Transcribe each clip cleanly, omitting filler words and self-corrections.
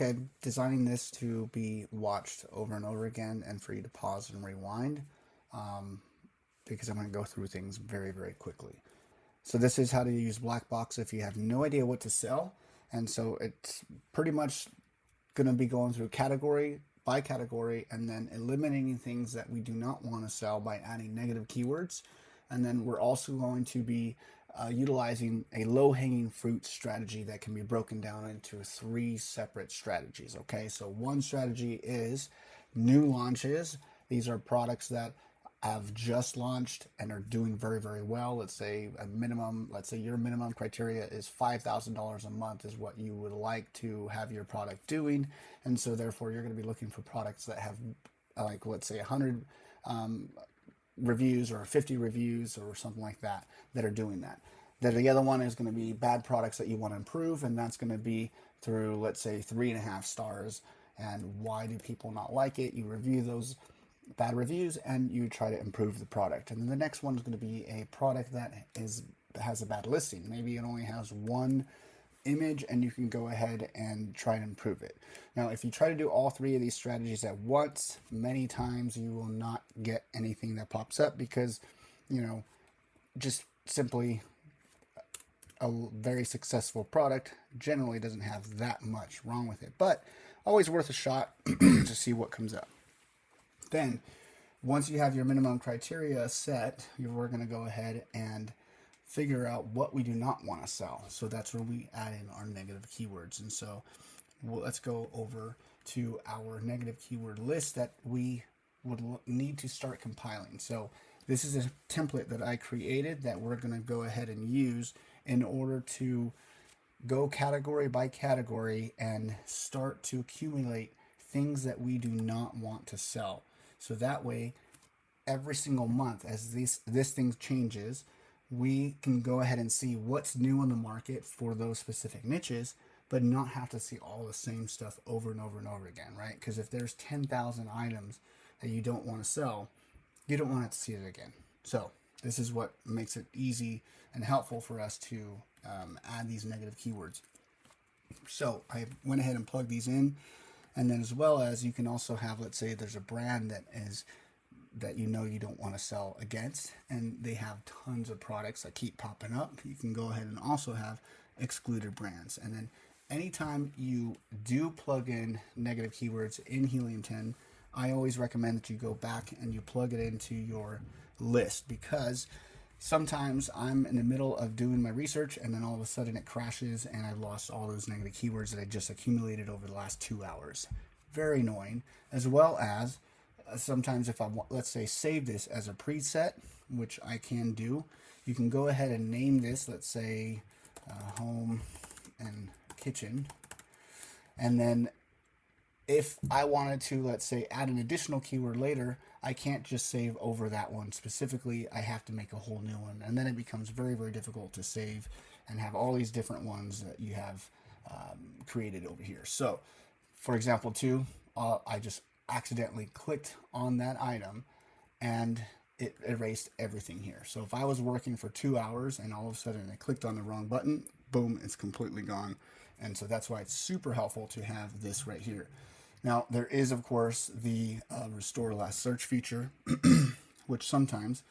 Okay, I'm designing this to be watched over and over again and for you to pause and rewind um, because I'm going to go through things very, very quickly. So this is how to use Blackbox if you have no idea what to sell. And so it's pretty much going to be going through category by category and then eliminating things that we do not want to sell by adding negative keywords. And then we're also going to be utilizing a low hanging fruit strategy that can be broken down into three separate strategies. Okay, so one strategy is new launches. These are products that have just launched and are doing very, very well. Let's say your minimum criteria is $5,000 a month is what you would like to have your product doing. And so therefore you're going to be looking for products that have like, let's say 100 reviews or 50 reviews or something like that are doing that. Then the other one is going to be bad products that you want to improve, and that's going to be through, let's say, 3.5 stars. And why do people not like it? You review those bad reviews and you try to improve the product. And then the next one is going to be a product that has a bad listing. Maybe it only has one image and you can go ahead and try and improve it. Now, if you try to do all three of these strategies at once, many times you will not get anything that pops up because, just simply a very successful product generally doesn't have that much wrong with it, but always worth a shot to see what comes up. Then, once you have your minimum criteria set, we're going to go ahead and figure out what we do not want to sell. So that's where we add in our negative keywords. And so let's go over to our negative keyword list that we would need to start compiling. So this is a template that I created that we're going to go ahead and use in order to go category by category and start to accumulate things that we do not want to sell. So that way, every single month as this thing changes, we can go ahead and see what's new on the market for those specific niches, but not have to see all the same stuff over and over and over again, right? Because if there's 10,000 items that you don't want to sell, you don't want to see it again. So this is what makes it easy and helpful for us to add these negative keywords. So I went ahead and plugged these in. And then as well as you can also have, let's say there's a brand that you don't want to sell against, and they have tons of products that keep popping up. You can go ahead and also have excluded brands. And then anytime you do plug in negative keywords in Helium 10, I always recommend that you go back and you plug it into your list, because sometimes I'm in the middle of doing my research and then all of a sudden it crashes and I've lost all those negative keywords that I just accumulated over the last 2 hours. Very annoying. As well as sometimes if I, let's say, save this as a preset, which I can do, you can go ahead and name this, let's say, home and kitchen. And then if I wanted to, let's say, add an additional keyword later, I can't just save over that one specifically. I have to make a whole new one. And then it becomes very, very difficult to save and have all these different ones that you have created over here. So, for example, too, I just accidentally clicked on that item and it erased everything here. So if I was working for 2 hours and all of a sudden I clicked on the wrong button, boom, it's completely gone. And so that's why it's super helpful to have this right here. Now, there is, of course, the restore last search feature, which sometimes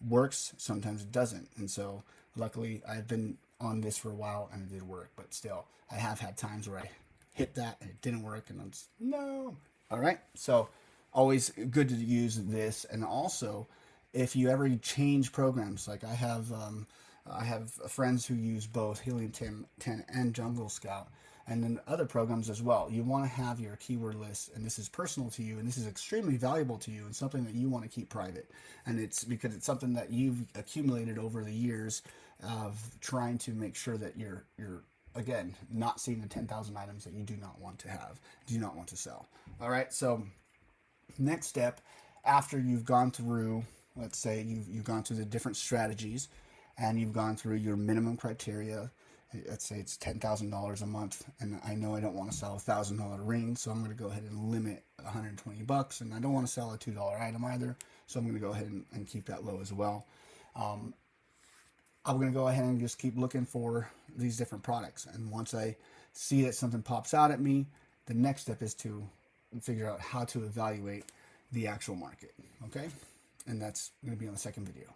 works, sometimes it doesn't. And so luckily I've been on this for a while and it did work, but still I have had times where I hit that and it didn't work and it's no. All right. So always good to use this. And also if you ever change programs, like I have friends who use both Helium 10 and Jungle Scout, and then other programs as well. You want to have your keyword list, and this is personal to you, and this is extremely valuable to you, and something that you want to keep private. And it's because it's something that you've accumulated over the years of trying to make sure that you're again not seeing the 10,000 items that you do not want to have, do not want to sell. All right. So next step, after you've gone through, let's say you've gone through the different strategies, and you've gone through your minimum criteria. Let's say it's $10,000 a month, and I know I don't want to sell a $1,000 ring, so I'm going to go ahead and limit $120, and I don't want to sell a $2 item either, so I'm going to go ahead and keep that low as well. I'm going to go ahead and just keep looking for these different products, and once I see that something pops out at me, The next step is to figure out how to evaluate the actual market. Okay, and that's going to be on the second video.